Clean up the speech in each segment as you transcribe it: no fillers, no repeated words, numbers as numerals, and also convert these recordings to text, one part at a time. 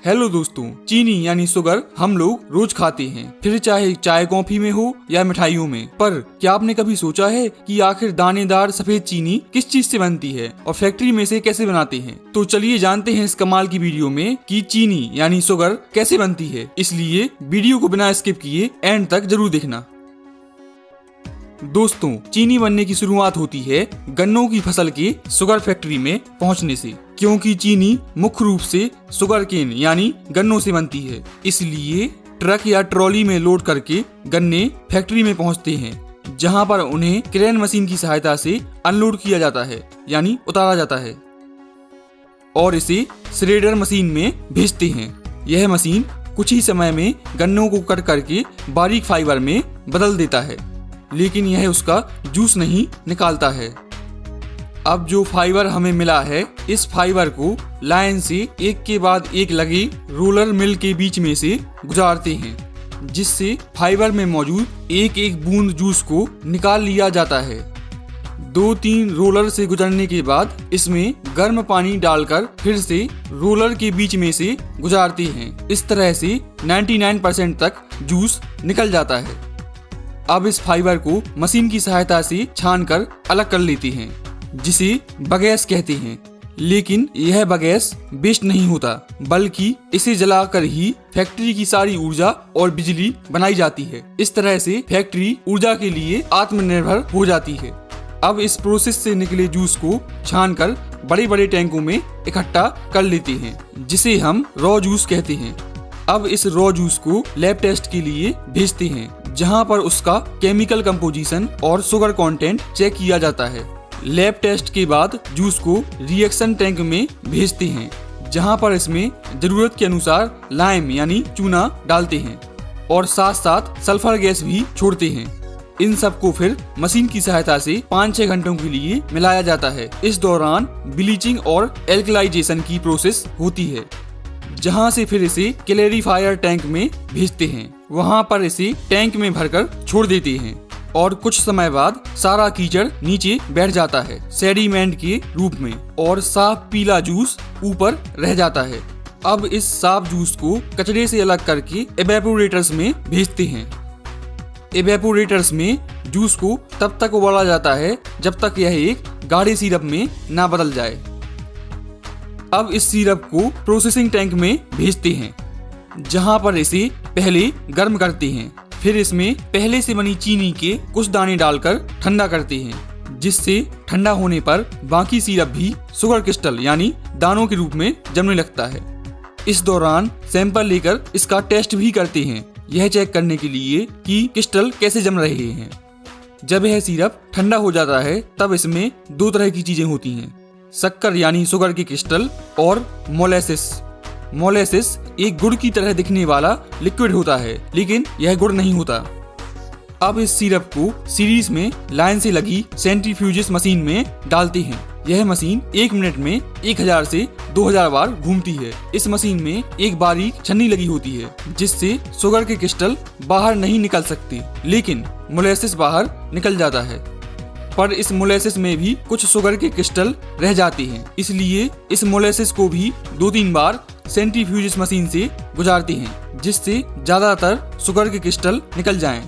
Hello दोस्तों, चीनी यानी शुगर हम लोग रोज खाते हैं, फिर चाहे चाय कॉफी में हो या मिठाइयों में। पर क्या आपने कभी सोचा है कि आखिर दानेदार सफेद चीनी किस चीज से बनती है और फैक्ट्री में से कैसे बनाते हैं? तो चलिए जानते हैं इस कमाल की वीडियो में कि चीनी यानी शुगर कैसे बनती है। इसलिए वीडियो को बिना स्किप किए एंड तक जरूर देखना। दोस्तों, चीनी बनने की शुरुआत होती है गन्नों की फसल के शुगर फैक्ट्री में पहुंचने से, क्योंकि चीनी मुख्य रूप से शुगर केन यानी गन्नों से बनती है। इसलिए ट्रक या ट्रॉली में लोड करके गन्ने फैक्ट्री में पहुंचते हैं, जहां पर उन्हें क्रेन मशीन की सहायता से अनलोड किया जाता है यानी उतारा जाता है और इसे श्रेडर मशीन में भेजते हैं। यह मशीन कुछ ही समय में गन्नों को कट करके बारीक फाइबर में बदल देता है, लेकिन यह उसका जूस नहीं निकालता है। अब जो फाइबर हमें मिला है, इस फाइबर को लाइन से एक के बाद एक लगे रोलर मिल के बीच में से गुजारते हैं, जिससे फाइबर में मौजूद एक एक बूंद जूस को निकाल लिया जाता है। 2-3 रोलर से गुजरने के बाद इसमें गर्म पानी डालकर फिर से रोलर के बीच में से गुजारते हैं। इस तरह से 99% तक जूस निकल जाता है। अब इस फाइबर को मशीन की सहायता से छानकर अलग कर लेते हैं, जिसे बगैस कहते हैं। लेकिन यह बगैस वेस्ट नहीं होता, बल्कि इसे जलाकर ही फैक्ट्री की सारी ऊर्जा और बिजली बनाई जाती है। इस तरह से फैक्ट्री ऊर्जा के लिए आत्मनिर्भर हो जाती है। अब इस प्रोसेस से निकले जूस को छानकर बड़े बड़े टैंकों में इकट्ठा कर लेते हैं, जिसे हम रॉ जूस कहते हैं। अब इस रॉ जूस को लैब टेस्ट के लिए भेजते हैं, जहां पर उसका केमिकल कंपोजिशन और शुगर कंटेंट चेक किया जाता है। लैब टेस्ट के बाद जूस को रिएक्शन टैंक में भेजते हैं, जहां पर इसमें जरूरत के अनुसार लाइम यानी चूना डालते हैं और साथ साथ सल्फर गैस भी छोड़ते हैं। इन सब को फिर मशीन की सहायता से 5-6 घंटों के लिए मिलाया जाता है। इस दौरान ब्लीचिंग और एल्कलाइजेशन की प्रोसेस होती है, जहां से फिर इसे क्लेरिफायर टैंक में भेजते हैं। वहां पर इसे टैंक में भरकर छोड़ देते हैं और कुछ समय बाद सारा कीचड़ नीचे बैठ जाता है सेडिमेंट के रूप में और साफ पीला जूस ऊपर रह जाता है। अब इस साफ जूस को कचरे से अलग करके एवेपोरेटर्स में भेजते हैं। एवेपोरेटर्स में जूस को तब तक उबाला जाता है जब तक यह एक गाढ़े सिरप में ना बदल जाए। अब इस सिरप को प्रोसेसिंग टैंक में भेजते हैं, जहां पर इसे पहले गर्म करते हैं। फिर इसमें पहले से बनी चीनी के कुछ दाने डालकर ठंडा करते हैं, जिससे ठंडा होने पर बाकी सिरप भी शुगर क्रिस्टल यानी दानों के रूप में जमने लगता है। इस दौरान सैंपल लेकर इसका टेस्ट भी करते हैं, यह चेक करने के लिए कि क्रिस्टल कैसे जम रहे हैं। जब यह सिरप ठंडा हो जाता है, तब इसमें 2 तरह की चीजें होती हैं, शक्कर यानी शुगर के क्रिस्टल और मोलेसिस। मोलेसिस एक गुड़ की तरह दिखने वाला लिक्विड होता है, लेकिन यह गुड़ नहीं होता। अब इस सिरप को सीरीज में लाइन से लगी सेंट्रीफ्यूजिस मशीन में डालते हैं। यह मशीन 1 मिनट में 1000 से 2000 बार घूमती है। इस मशीन में एक बारीक छन्नी लगी होती है, जिससे शुगर के क्रिस्टल बाहर नहीं निकल सकते, लेकिन मोलेसिस बाहर निकल जाता है। पर इस मोलेसिस में भी कुछ शुगर के क्रिस्टल रह जाते हैं, इसलिए इस मोलेसिस को भी 2-3 बार सेंट्रीफ्यूजिस मशीन से गुजारते हैं, जिससे ज्यादातर शुगर के क्रिस्टल निकल जाएं।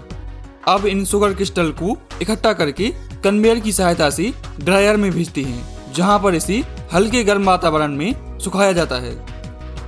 अब इन शुगर क्रिस्टल को इकट्ठा करके कन्वेयर की सहायता से ड्रायर में भेजते हैं, जहां पर इसे हल्के गर्म वातावरण में सुखाया जाता है।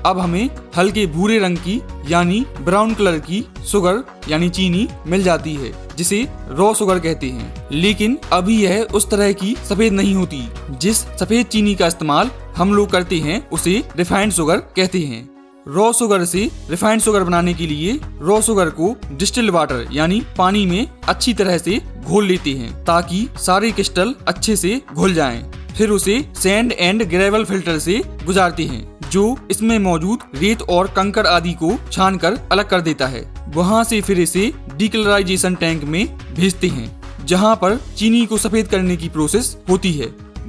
अब हमें हल्के भूरे रंग की यानी ब्राउन कलर की शुगर यानी चीनी मिल जाती है, जिसे रॉ शुगर कहते हैं। लेकिन अभी यह उस तरह की सफेद नहीं होती। जिस सफेद चीनी का इस्तेमाल हम लोग करते हैं उसे रिफाइंड शुगर कहते हैं। रॉ शुगर से रिफाइंड शुगर बनाने के लिए रॉ शुगर को डिस्टिल्ड वाटर यानी पानी में अच्छी तरह से घोल लेते हैं, ताकि सारे क्रिस्टल अच्छे से घुल जाएं। फिर उसे सैंड एंड ग्रेवल फिल्टर से गुजारते हैं, जो इसमें मौजूद रेत और कंकड़ आदि को छानकर अलग कर देता है। वहां से फिर इसे डीकलराइजेशन टैंक में भेजते हैं, जहां पर चीनी को सफेद करने की प्रोसेस होती है।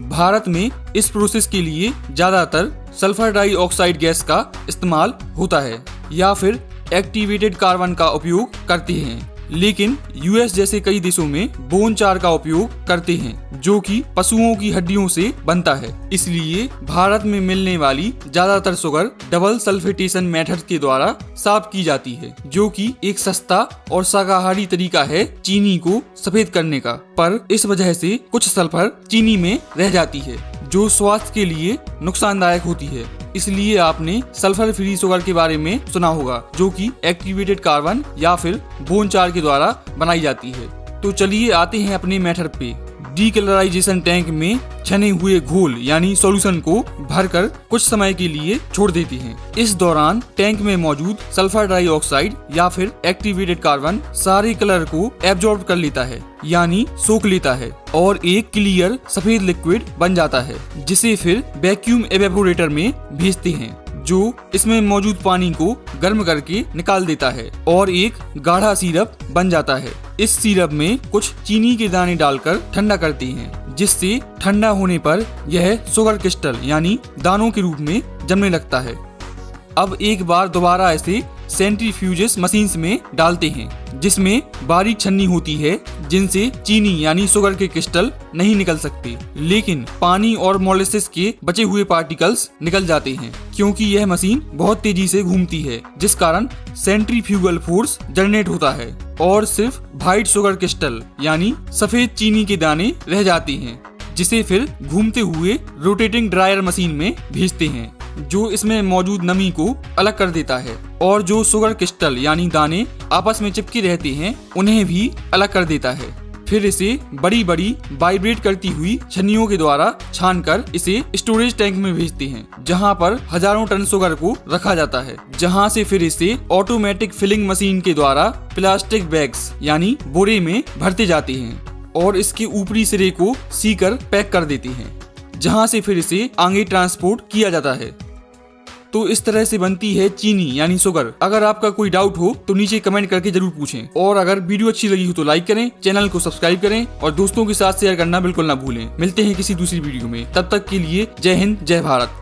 भारत में इस प्रोसेस के लिए ज्यादातर सल्फर डाइऑक्साइड गैस का इस्तेमाल होता है या फिर एक्टिवेटेड कार्बन का उपयोग करते हैं। लेकिन यूएस जैसे कई देशों में बोन चार का उपयोग करते हैं, जो कि पशुओं की हड्डियों से बनता है। इसलिए भारत में मिलने वाली ज्यादातर शुगर डबल सल्फेटेशन मेथड के द्वारा साफ की जाती है, जो कि एक सस्ता और शाकाहारी तरीका है चीनी को सफेद करने का। पर इस वजह से कुछ सल्फर चीनी में रह जाती है, जो स्वास्थ्य के लिए नुकसानदायक होती है। इसलिए आपने सल्फर फ्री शुगर के बारे में सुना होगा, जो कि एक्टिवेटेड कार्बन या फिर बोन चार के द्वारा बनाई जाती है। तो चलिए आते हैं अपने मेथड पे। डीकलराइजेशन टैंक में छने हुए घोल यानी सॉल्यूशन को भरकर कुछ समय के लिए छोड़ देते हैं। इस दौरान टैंक में मौजूद सल्फर डाइऑक्साइड या फिर एक्टिवेटेड कार्बन सारे कलर को एब्जॉर्ब कर लेता है, यानी सोख लेता है और एक क्लियर सफेद लिक्विड बन जाता है, जिसे फिर वैक्यूम एवेपोरेटर में भेजते हैं, जो इसमें मौजूद पानी को गर्म करके निकाल देता है और एक गाढ़ा सिरप बन जाता है। इस सिरप में कुछ चीनी के दाने डालकर ठंडा करते हैं, जिससे ठंडा होने पर यह शुगर क्रिस्टल यानी दानों के रूप में जमने लगता है। अब एक बार दोबारा इसे सेंट्रीफ्यूजेस मशीन्स में डालते हैं, जिसमें बारीक छन्नी होती है, जिनसे चीनी यानी शुगर के क्रिस्टल नहीं निकल सकते, लेकिन पानी और मोलेसिस के बचे हुए पार्टिकल्स निकल जाते हैं, क्योंकि यह मशीन बहुत तेजी से घूमती है, जिस कारण सेंट्रीफ्यूगल फोर्स जनरेट होता है और सिर्फ व्हाइट शुगर क्रिस्टल यानी सफेद चीनी के दाने रह जाते हैं, जिसे फिर घूमते हुए रोटेटिंग ड्रायर मशीन में भेजते हैं, जो इसमें मौजूद नमी को अलग कर देता है और जो शुगर क्रिस्टल यानी दाने आपस में चिपके रहते हैं उन्हें भी अलग कर देता है। फिर इसे बड़ी बड़ी वाइब्रेट करती हुई छन्नियों के द्वारा छानकर इसे स्टोरेज टैंक में भेजते हैं, जहां पर हजारों टन शुगर को रखा जाता है, जहां से फिर इसे ऑटोमेटिक फिलिंग मशीन के द्वारा प्लास्टिक बैग्स यानी बोरे में भरते जाते हैं और इसके ऊपरी सिरे को सीकर पैक कर देते हैं, जहां से फिर इसे आगे ट्रांसपोर्ट किया जाता है। तो इस तरह से बनती है चीनी यानी शुगर। अगर आपका कोई डाउट हो तो नीचे कमेंट करके जरूर पूछें, और अगर वीडियो अच्छी लगी हो तो लाइक करें, चैनल को सब्सक्राइब करें और दोस्तों के साथ शेयर करना बिल्कुल ना भूलें। मिलते हैं किसी दूसरी वीडियो में, तब तक के लिए जय हिंद, जय भारत।